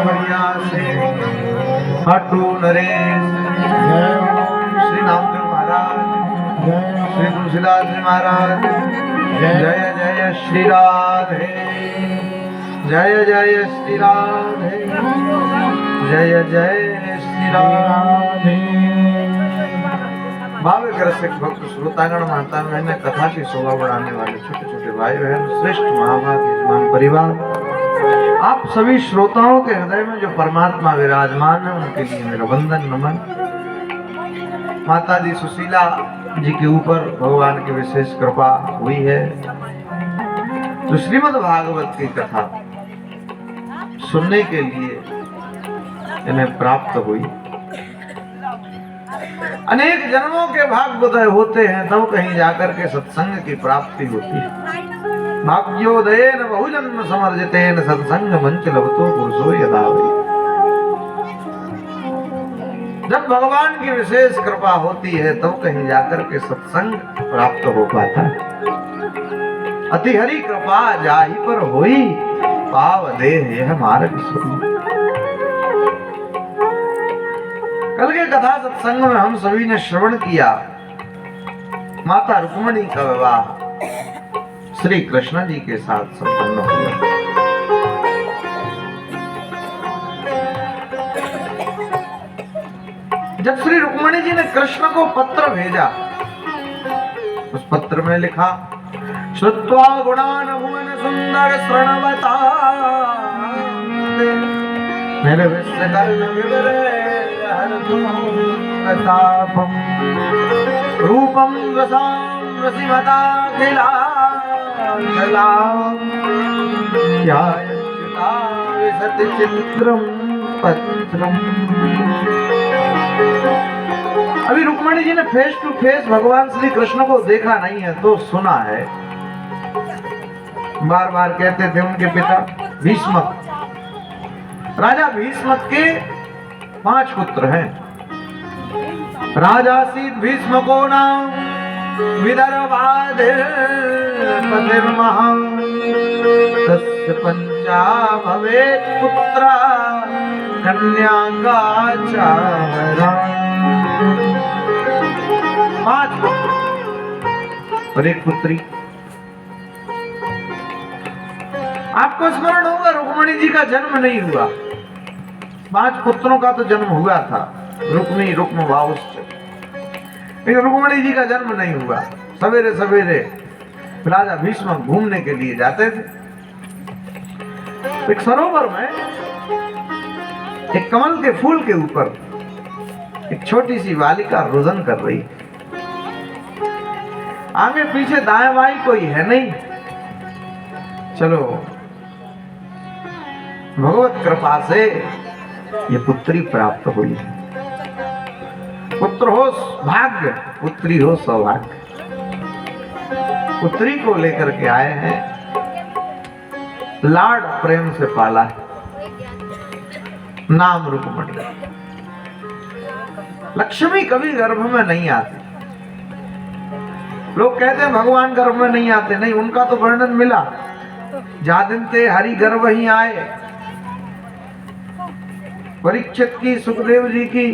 बढ़िया से हटू नरेश। श्री नामदेव महाराज, श्री तुलसीदास जी महाराज, जय जय श्री राधे, जय जय श्री राधे, जय जय श्री राधे। भावे रसिक भक्त श्रोतागण माता बहन, कथा की शोभा बढ़ाने वाले छोटे छोटे भाई बहन, श्रेष्ठ महाभाग यजमान परिवार, आप सभी श्रोताओं के हृदय में जो परमात्मा विराजमान है उनके लिए मेरा वंदन नमन। माता दी सुशीला जी के ऊपर भगवान की विशेष कृपा हुई है। तो श्रीमद् भागवत की कथा सुनने के लिए इन्हें प्राप्त हुई। अनेक जन्मों के भाग्योदय होते हैं तब कहीं जाकर के सत्संग की प्राप्ति होती है। भाग्योदयेन बहुजन्म समर्जितेन सत्संग मंच लभतो पुरुषो यदा वै। जब भगवान की विशेष कृपा होती है तब कहीं जाकर के सत्संग प्राप्त हो पाता है। अति हरि कृपा जाहि पर होई, पाव देह यह मार्ग सोई। कल के कथा सत्संग में हम सभी ने श्रवण किया, माता रुक्मिणी का विवाह श्री कृष्ण जी के साथ संपन्न हुआ। जब श्री रुक्मिणी जी ने कृष्ण को पत्र भेजा, उस पत्र में लिखा, श्रुत्वा गुणान भुवन सुंदर श्रणवता निर्विश्रकर्ण विवरे हरतापम रूपम रसाम रसिमता खिलाम ध्यायच्युता विशति चित्रम पत्रम। अभी रुक्मिणी जी ने फेस टू फेस भगवान श्री कृष्ण को देखा नहीं है तो सुना है। बार बार कहते थे उनके पिता भीष्मक, राजा भीष्मक के 5 पुत्र हैं। राजासीत भीष्मको नाम विदर्भाधिपतिर्महां तस्य पंचा भवेत् पुत्रा कन्या गाचारा। 5 पुत्र और 1 पुत्री। आपको स्मरण होगा रुक्मिणी जी का जन्म नहीं हुआ, 5 पुत्रों का तो जन्म हुआ था, रुक्मी रुक्म वाउश्च, लेकिन रुक्मिणी जी का जन्म नहीं हुआ। सवेरे सवेरे राजा भीष्म घूमने के लिए जाते थे। एक सरोवर में एक कमल के फूल के ऊपर एक छोटी सी बालिका रुदन कर रही। आगे पीछे दाएं बाएं कोई है नहीं। चलो भगवत कृपा से ये पुत्री प्राप्त हुई। पुत्र हो भाग्य, पुत्री हो सौभाग्य। पुत्री को लेकर के आए हैं, लाड प्रेम से पाला है, नाम रुक्मिणी। लक्ष्मी कभी गर्भ में नहीं आती। लोग कहते हैं भगवान गर्भ में नहीं आते, नहीं, उनका तो वर्णन मिला। जा दिन ते हरि गर्भ ही आए, परीक्षित की सुखदेव जी की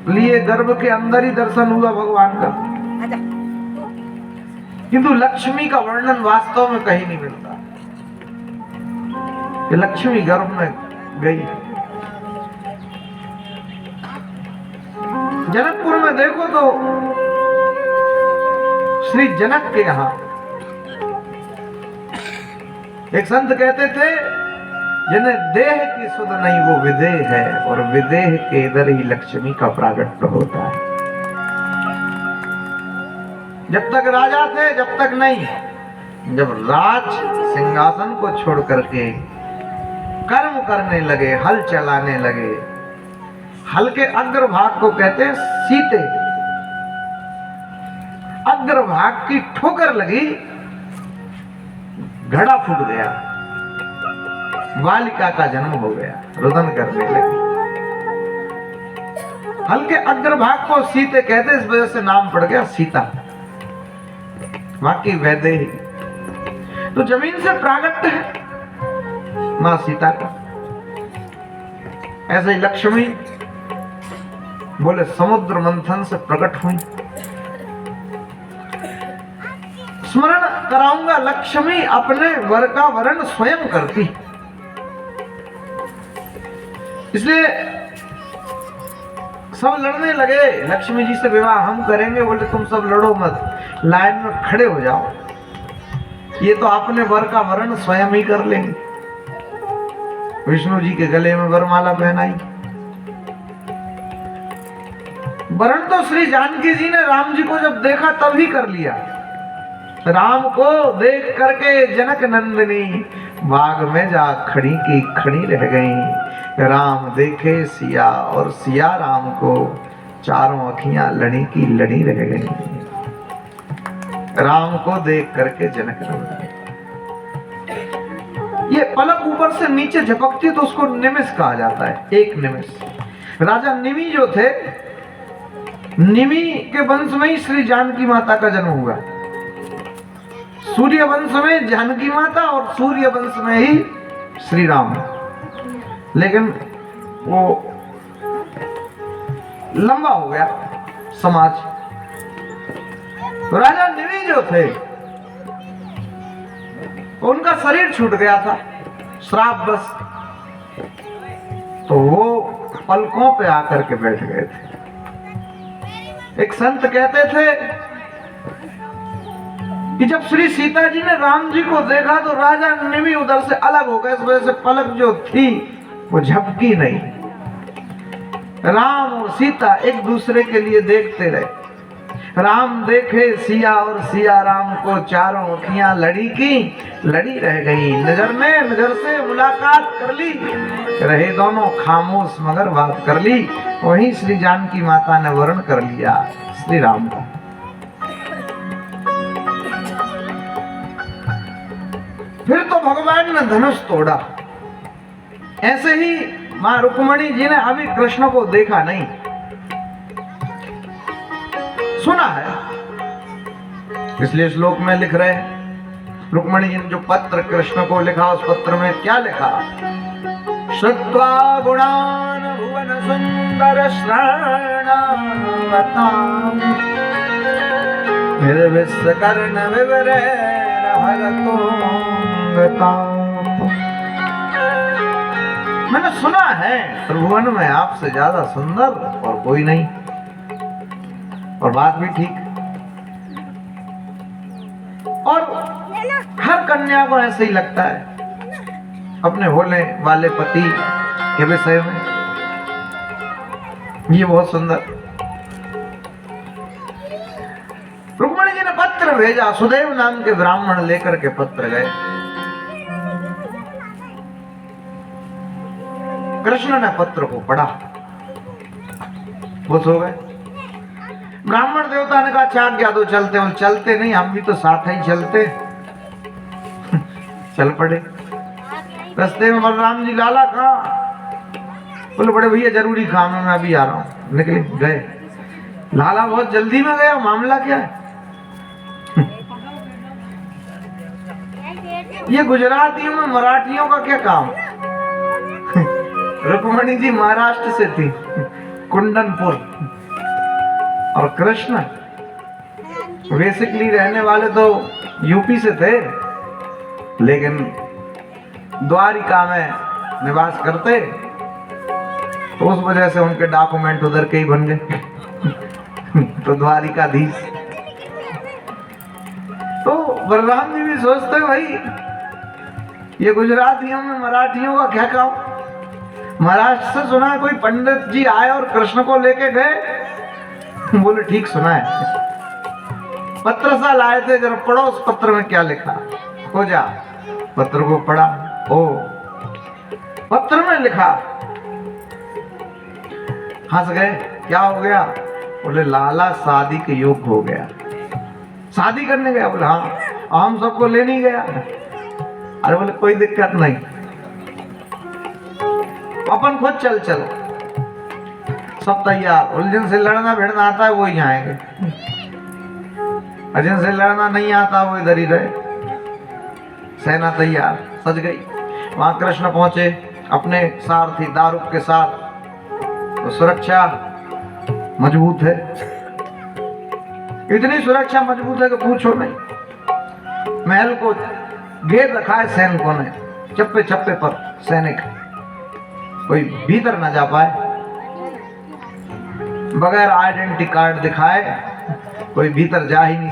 लिए गर्भ के अंदर ही दर्शन हुआ भगवान का। किंतु लक्ष्मी का वर्णन वास्तव में कहीं नहीं मिलता कि लक्ष्मी गर्भ में गई। जनकपुर में देखो तो श्री जनक के यहां एक संत कहते थे, जिन्हें देह की सुध नहीं वो विदेह है, और विदेह के इधर ही लक्ष्मी का प्रागट्य होता है। जब तक राजा थे जब तक नहीं, जब राज सिंहासन को छोड़ करके कर्म करने लगे, हल चलाने लगे, हल के अग्रभाग को कहते हैं सीते, अग्रभाग की ठोकर लगी, घड़ा फूट गया, बालिका का जन्म हो गया, रुदन करने लगी। हल्के अग्रभाग को सीते कहते, इस वजह से नाम पड़ गया सीता। बाकी वैदेही तो जमीन से प्रागट्य है मां सीता का। ऐसे ही लक्ष्मी बोले समुद्र मंथन से प्रकट हुई। स्मरण कराऊंगा, लक्ष्मी अपने वर का वर्ण स्वयं करती। इसलिए सब लड़ने लगे, लक्ष्मी जी से विवाह हम करेंगे। बोले तुम सब लड़ो मत, लाइन में खड़े हो जाओ, ये तो अपने वर का वर्ण स्वयं ही कर लेंगे। विष्णु जी के गले में वरमाला पहनाई। वर्ण तो श्री जानकी जी ने राम जी को जब देखा तब ही कर लिया। राम को देख करके जनक नंदिनी बाग में जा खड़ी की खड़ी रह गई। राम देखे सिया और सिया राम को, चारों अखियां लड़ी की लड़ी रह गई। राम को देख करके जनक नंदिनी, ये पलक ऊपर से नीचे झपकती तो उसको निमिष कहा जाता है, एक निमिष। राजा निमि जो थे, निमि के वंश में ही श्री जानकी माता का जन्म हुआ। सूर्य वंश में जानकी माता और सूर्य वंश में ही श्री राम। लेकिन वो लंबा हो गया समाज। तो राजा निमि जो थे, उनका शरीर छूट गया था श्राप बस। तो वो पलकों पे आकर के बैठ गए थे। एक संत कहते थे कि जब श्री सीता जी ने राम जी को देखा तो राजा निमि उधर से अलग हो गए, इस वजह से पलक जो थी वो झपकी नहीं। राम और सीता एक दूसरे के लिए देखते रहे। राम देखे सिया और सिया राम को, चारों अखियां लड़ी की लड़ी रह गई। नजर में नजर से मुलाकात कर ली, रहे दोनों खामोश मगर बात कर ली। वहीं श्री जानकी माता ने वर्ण कर लिया श्री राम का। फिर तो भगवान ने धनुष तोड़ा। ऐसे ही मां रुक्मणी जी ने अभी कृष्ण को देखा नहीं, सुना है, इसलिए श्लोक में लिख रहे हैं। रुक्मणी जी ने जो पत्र कृष्ण को लिखा, उस पत्र में क्या लिखा? श्रुत्वा गुणान भुवन सुंदर श्रवणावतां निर्विस्कर्ण विवरैर्हरतो गताम्। मैंने सुना है त्रिभुवन में आपसे ज्यादा सुंदर और कोई नहीं। और बात भी ठीक। और हर कन्या को ऐसे ही लगता है अपने होने वाले पति के विषय में, ये बहुत सुंदर। रुक्मणी जी ने पत्र भेजा, सुदेव नाम के ब्राह्मण लेकर के पत्र गए। कृष्ण ने पत्र को पढ़ा, खुश हो गए। ब्राह्मण देवता ने कहा चाक क्या दो, चलते हैं। चलते नहीं, हम भी तो साथ ही चलते। चल पड़े। रास्ते में बलराम जी, लाला कहाँ? बोले बड़े भैया जरूरी काम है, मैं अभी आ रहा हूँ। निकले गए। लाला बहुत जल्दी में गया, मामला क्या है? ये गुजरातियों में मराठियों का क्या काम? रुक्मणी जी महाराष्ट्र से थी, कुंडनपुर। और कृष्ण बेसिकली रहने वाले तो यूपी से थे, लेकिन द्वारिका में निवास करते, तो उस वजह से उनके डॉक्यूमेंट उधर के ही बन गए। तो द्वारिकाधीश। तो बलराम जी भी सोचते भाई ये गुजरातियों में मराठियों का क्या काम? महाराष्ट्र से सुना है कोई पंडित जी आए और कृष्ण को लेके गए। बोले ठीक सुना है। पत्र सा लाए थे, जरा पढ़ो उस पत्र में क्या लिखा। हो जा, पत्र को पढ़ा। ओ पत्र में लिखा। हंस गए, क्या हो गया? बोले लाला शादी के योग्य हो गया। शादी करने गया? बोले हाँ। हम सबको ले नहीं गया? अरे बोले कोई दिक्कत नहीं, अपन खुद चल चलो। सब तैयार। जिन से लड़ना भिड़ना आता है वो ही आएंगे, और जिनसे लड़ना नहीं आता वो इधर ही रहे। सेना तैयार, सज गई। वहां कृष्ण पहुंचे, अपने सारथी दारूक के साथ, तो सुरक्षा मजबूत है। इतनी सुरक्षा मजबूत है कि पूछो नहीं। महल को घेर रखा है सैनिकों ने, चप्पे चप्पे पर सैनिक, कोई भीतर ना जा पाए। बगैर आइडेंटिटी कार्ड दिखाए कोई भीतर जा ही नहीं सकता।